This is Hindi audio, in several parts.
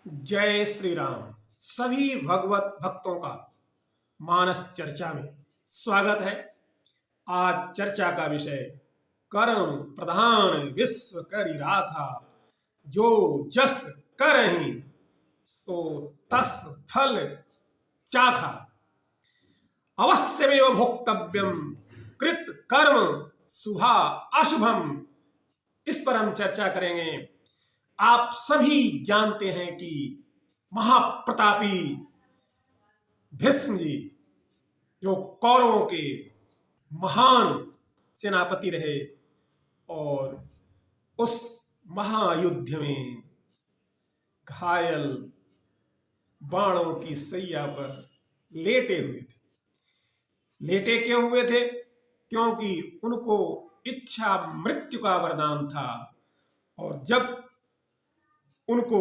जय श्री राम। सभी भगवत भक्तों का मानस चर्चा में स्वागत है। आज चर्चा का विषय कर्म प्रधान विश्व करी राथा, जो जस करहि सो तस फल चाखा, अवश्यमेव भोक्तव्यम कृत कर्म शुभा अशुभम। इस पर हम चर्चा करेंगे। आप सभी जानते हैं कि महाप्रतापी भीष्म जी, जो कौरवों के महान सेनापति रहे और उस महायुद्ध में घायल बाणों की सैया पर लेटे हुए थे। लेटे क्यों हुए थे? क्योंकि उनको इच्छा मृत्यु का वरदान था, और जब उनको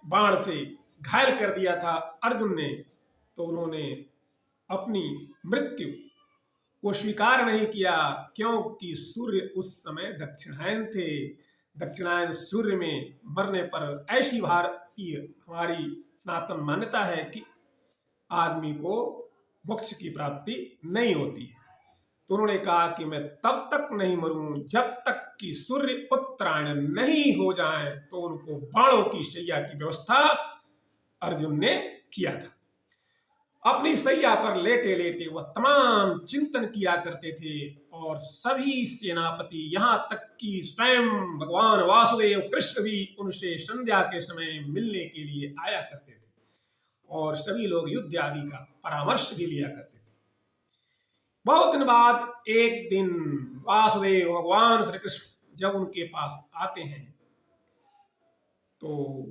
बाण से घायल कर दिया था अर्जुन ने, तो उन्होंने अपनी मृत्यु को स्वीकार नहीं किया, क्योंकि सूर्य उस समय दक्षिणायन थे। दक्षिणायन सूर्य में मरने पर ऐसी भारतीय हमारी सनातन मान्यता है कि आदमी को मोक्ष की प्राप्ति नहीं होती है। तो उन्होंने कहा कि मैं तब तक नहीं मरूं जब तक कि सूर्य उत्तरायण नहीं हो जाए। तो उनको बाणों की शैया की व्यवस्था अर्जुन ने किया था। अपनी शैया पर लेटे लेटे वह तमाम चिंतन किया करते थे, और सभी सेनापति, यहां तक कि स्वयं भगवान वासुदेव कृष्ण भी उनसे संध्या के समय मिलने के लिए आया करते थे, और सभी लोग युद्ध आदि का परामर्श भी लिया करते थे। बहुत दिन बाद एक दिन वासुदेव भगवान श्री कृष्ण जब उनके पास आते हैं, तो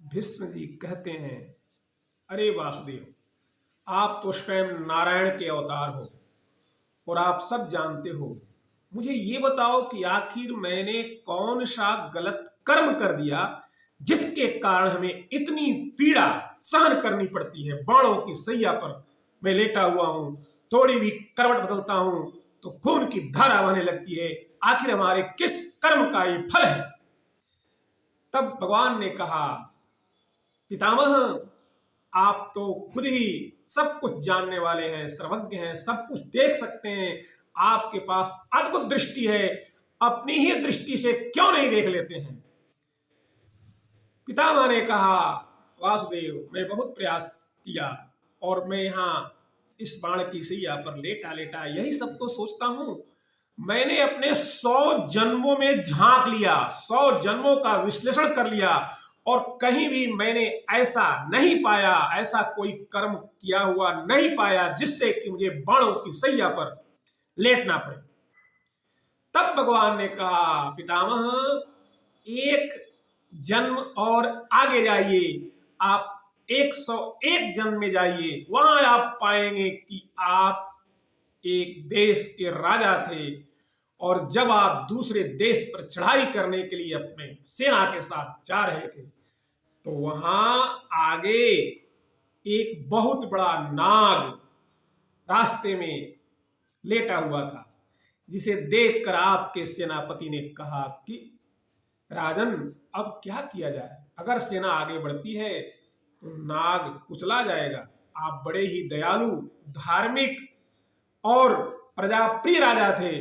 भीष्म जी कहते हैं, अरे वासुदेव, आप तो स्वयं नारायण के अवतार हो और आप सब जानते हो। मुझे ये बताओ कि आखिर मैंने कौन सा गलत कर्म कर दिया जिसके कारण हमें इतनी पीड़ा सहन करनी पड़ती है। बाणों की सैया पर मैं लेटा हुआ हूं, थोड़ी भी करवट बदलता हूं तो खून की धारा बहने लगती है। आखिर हमारे किस कर्म का ये फल है? तब भगवान ने कहा, पितामह, आप तो खुद ही सब कुछ जानने वाले हैं, सर्वज्ञ हैं, सब कुछ देख सकते हैं, आपके पास अद्भुत दृष्टि है, अपनी ही दृष्टि से क्यों नहीं देख लेते हैं? पितामह ने कहा, वासुदेव, मैं बहुत प्रयास किया और मैं यहाँ इस बाण की सैया पर लेटा लेटा यही सब तो सोचता हूं। मैंने अपने 100 जन्मों में झांक लिया, 100 जन्मों का विश्लेषण कर लिया, और कहीं भी मैंने ऐसा नहीं पाया, ऐसा कोई कर्म किया हुआ नहीं पाया जिससे कि मुझे बाणों की सैया पर लेटना पड़े। तब भगवान ने कहा, पितामह, एक जन्म और आगे जाइए, आप 101 जन्म में जाइए, वहां आप पाएंगे कि आप एक देश के राजा थे, और जब आप दूसरे देश पर चढ़ाई करने के लिए अपने सेना के साथ जा रहे थे, तो वहां आगे एक बहुत बड़ा नाग रास्ते में लेटा हुआ था, जिसे देखकर आपके सेनापति ने कहा कि राजन, अब क्या किया जाए? अगर सेना आगे बढ़ती है तो नाग कुचला जाएगा। आप बड़े ही दयालु, धार्मिक और प्रजाप्रिय राजा थे।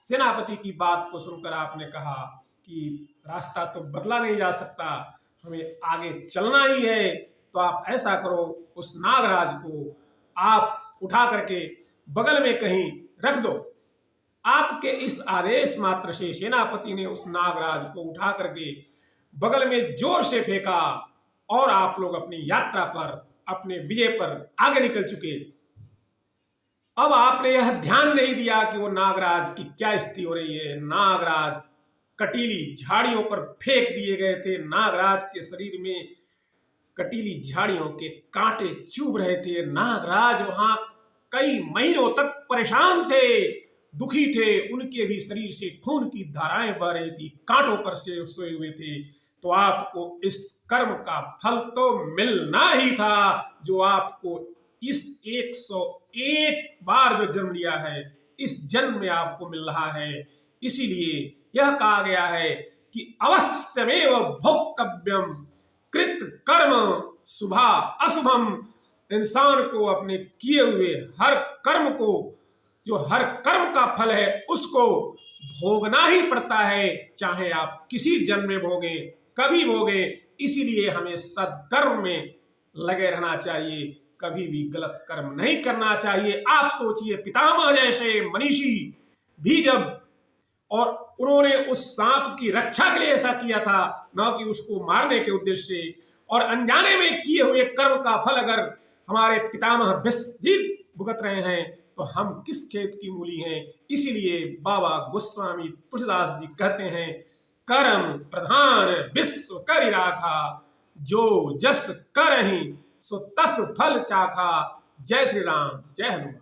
सेनापति की बात को सुनकर आपने कहा कि रास्ता तो बदला नहीं जा सकता, हमें आगे चलना ही है। तो आप ऐसा करो, उस नागराज को आप उठा करके बगल में कहीं रख दो। आपके इस आदेश मात्र से सेनापति ने उस नागराज को उठा करके बगल में जोर से फेंका, और आप लोग अपनी यात्रा पर, अपने विजय पर आगे निकल चुके। अब आपने यह ध्यान नहीं दिया कि वो नागराज की क्या स्थिति हो रही है। नागराज कटीली झाड़ियों पर फेंक दिए गए थे। नागराज के शरीर में कटीली झाड़ियों के कांटे चुभ रहे थे। नागराज वहां कई महीनों तक परेशान थे, दुखी थे, उनके भी शरीर से खून की धाराएं बह रही थी, कांटों पर से सोए हुए थे। तो आपको इस कर्म का फल तो मिलना ही था, जो आपको इस 101 बार जो जन्म लिया है, इस जन्म में आपको मिल रहा है। इसीलिए यह कहा गया है कि अवश्यमेव भोक्तव्यम, कृत कर्म शुभा अशुभम, इंसान को अपने किए हुए हर कर्म को, जो हर कर्म का फल है उसको भोगना ही पड़ता है, चाहे आप किसी जन्म में भोगे, कभी भोगे। इसीलिए हमें सत्कर्म में लगे रहना चाहिए, कभी भी गलत कर्म नहीं करना चाहिए। आप सोचिए, पितामह जैसे मनीषी भी जब, और उन्होंने उस सांप की रक्षा के लिए ऐसा किया था, न कि उसको मारने के उद्देश्य से, और अनजाने में किए हुए कर्म का फल अगर हमारे पितामह भी भुगत रहे हैं तो हम किस खेत की मूली हैं। इसीलिए बाबा गोस्वामी तुलसीदास जी कहते हैं, कर्म प्रधान विश्व करि राखा, जो जस करहि सो तस फल चाखा। जय श्री राम, जय हनुमान।